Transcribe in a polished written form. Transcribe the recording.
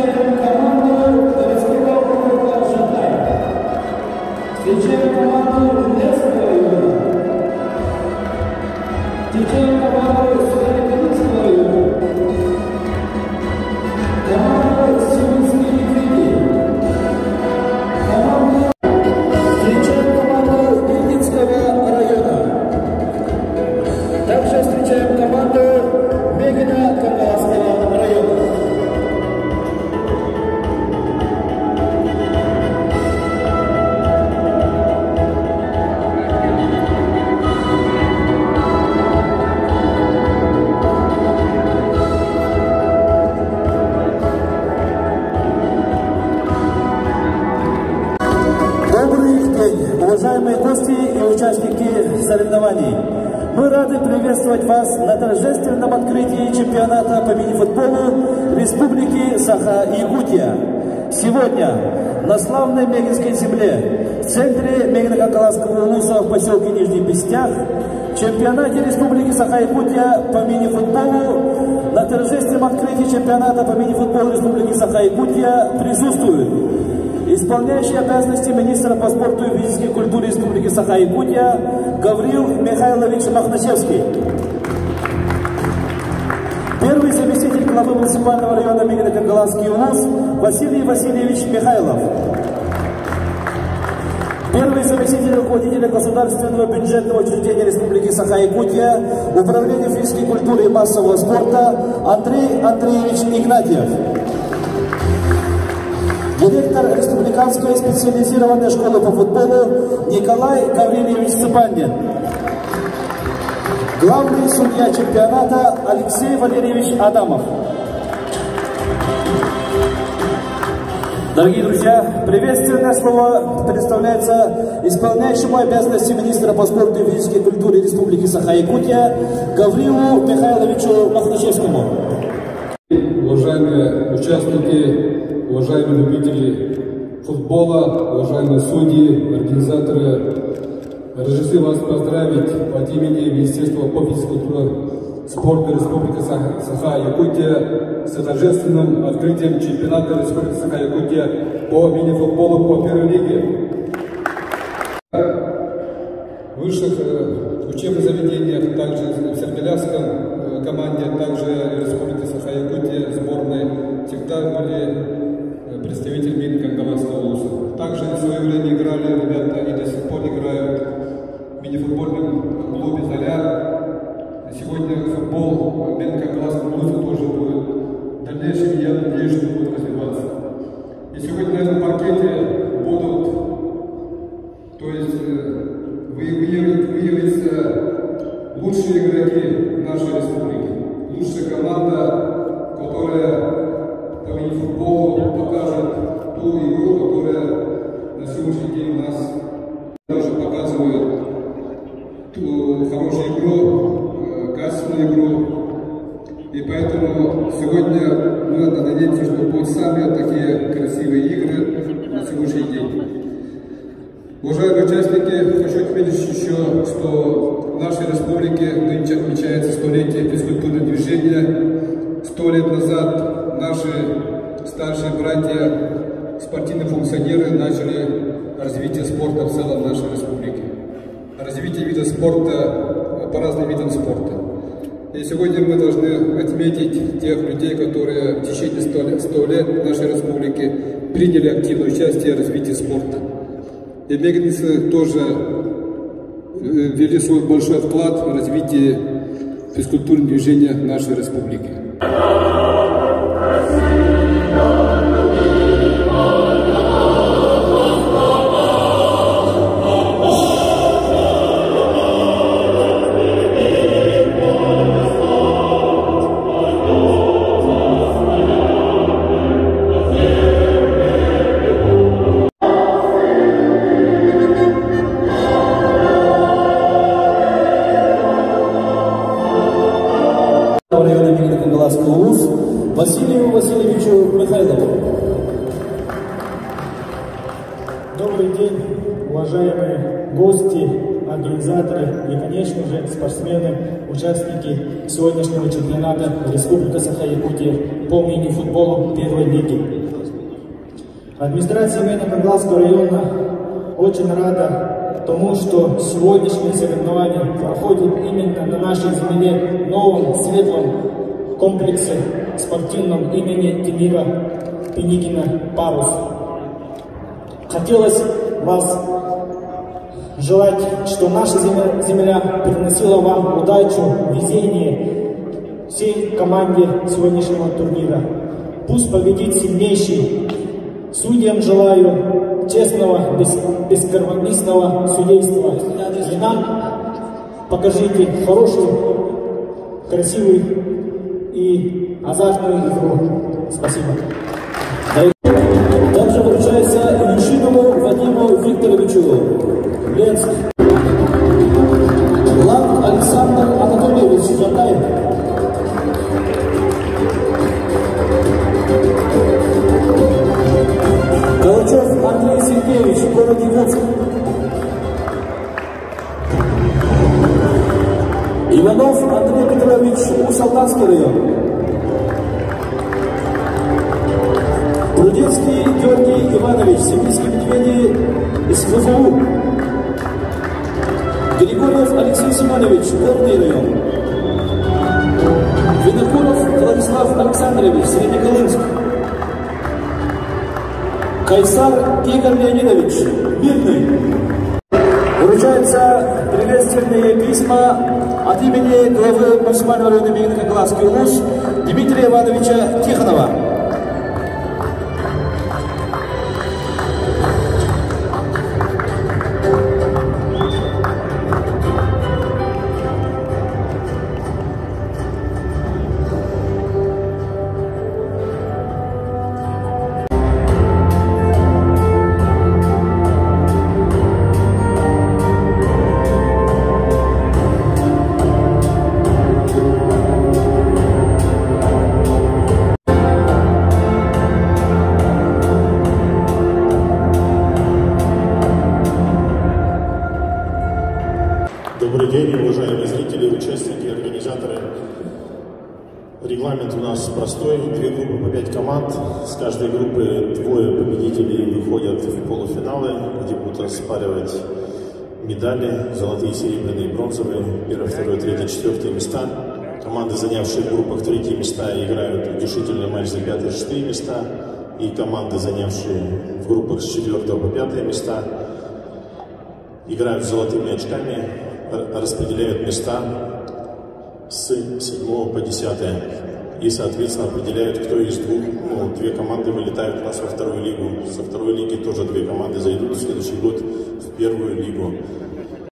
Встречаем команду городского округа Шанхай. Встречаем команду Лесского района. Встречаем команду Северокалинского района. Команда Сибирские медведи. Встречаем команду Вильнинского района. Также встречаем команду Мегина Каргасского района. Уважаемые гости и участники соревнований, мы рады приветствовать вас на торжественном открытии чемпионата по мини-футболу Республики Саха-Якутия. Сегодня на славной Мегинской земле, в центре Мегино-Каргасского улуса в поселке Нижний Пестях, в чемпионате Республики Саха-Якутия по мини-футболу, на торжественном открытии чемпионата по мини-футболу Республики Саха-Якутия присутствуют исполняющий обязанности министра по спорту и физической культуре Республики Саха-Якутия Гаврил Михайлович Махначевский. Первый заместитель главы муниципального района Мегино-Каргасский улус Василий Васильевич Михайлов. Первый заместитель руководителя государственного бюджетного учреждения Республики Саха-Якутия Управления физической культуры и массового спорта Андрей Андреевич Игнатьев. Директор Республиканской специализированной школы по футболу Николай Гаврильевич Цыпандин. Главный судья чемпионата Алексей Валерьевич Адамов. Дорогие друзья, приветственное слово представляется исполняющему обязанности министра по спорту и физической культуре Республики Саха-Якутия Гаврилу Михайловичу Махначевскому. Уважаемые участники, уважаемые любители футбола, уважаемые судьи, организаторы, разрешите вас поздравить от имени Министерства по физической культуре спорта Республики Саха-Якутия с торжественным открытием чемпионата Республики Саха-Якутия по мини-футболу по первой лиге. В высших учебных заведениях, также в Сергеляском команде, также Республики Саха-Якутия сборной всегда были представители Мегино-Каргасского улуса. Также в свое время играли ребята и до сих пор играют в мини-футбольном клубе «Заря». Сегодня футбол в Мегино-Каргасском улусе тоже будет в дальнейшем, я надеюсь, что будет развиваться. И сегодня на этом паркете будут, то есть выявятся лучшие игроки нашей республики, лучшая команда, которая по мини-футболу покажет ту игру, которая на сегодняшний день у нас тоже показывает ту хорошую игру, качественную игру. И поэтому сегодня мы надеемся, что будут самые такие красивые игры на сегодняшний день. Уважаемые участники, хочу отметить еще, что в нашей республике нынче отмечается столетие физкультурного движения. 100 лет назад наши старшие братья, спортивные функционеры, начали развитие спорта в целом в нашей республике. Развитие вида спорта по разным видам спорта. И сегодня мы должны отметить тех людей, которые в течение 100 лет в нашей республике приняли активное участие в развитии спорта. И мегинцы тоже ввели свой большой вклад в развитие физкультурного движения нашей республики. Василию Васильевичу Михайлову. Добрый день, уважаемые гости, организаторы и, конечно же, спортсмены, участники сегодняшнего чемпионата Республики Саха-Якутия по мини-футболу первой лиги. Администрация Мейно-Кангаласского района очень рада тому, что сегодняшние соревнования проходят именно на нашей земле, новом светлом комплексе спортивном имени Тимира Пеникина «Парус». Хотелось вас желать, что наша земля приносила вам удачу, везение всей команде сегодняшнего турнира. Пусть победит сильнейший. Судьям желаю честного, бескомпромиссного судейства. И нам покажите хорошую, красивую и азартную игру. Спасибо. Также вручается Юшинову Вадиму Викторовичу, Ленск. Лак Александр Анатольевич, Жантай. Калачев Андрей Сергеевич, город Якутск. Иванов Андрей Петрович, Усалданский район. Прудецкий Георгий Иванович, Сибирские медведи из ХФУ. Григорьев Алексей Семенович, Горный район. Винокуров Владислав Александрович, Среднеколымск. Кайсар Игорь Леонидович, Мирный. Вручаются приветственные письма от имени главы муниципального района Мейно-Кангаласский УЛУС Дмитрия Ивановича Тихонова. Добрый день, уважаемые зрители, участники, организаторы. Регламент у нас простой. 2 группы по 5 команд. С каждой группы 2 победителей выходят в полуфиналы, где будут оспаривать медали, золотые, серебряные, бронзовые, 1, 2, 3, 4 места. Команды, занявшие в группах 3 места, играют утешительный матч за 5 и 6 места. И команды, занявшие в группах с 4 по 5 места, играют с золотыми очками, распределяют места с 7 по 10 и, соответственно, определяют, кто из 2 команды вылетают у нас во 2-ю лигу. Со 2-й лиги тоже 2 команды зайдут в следующий год в 1-ю лигу.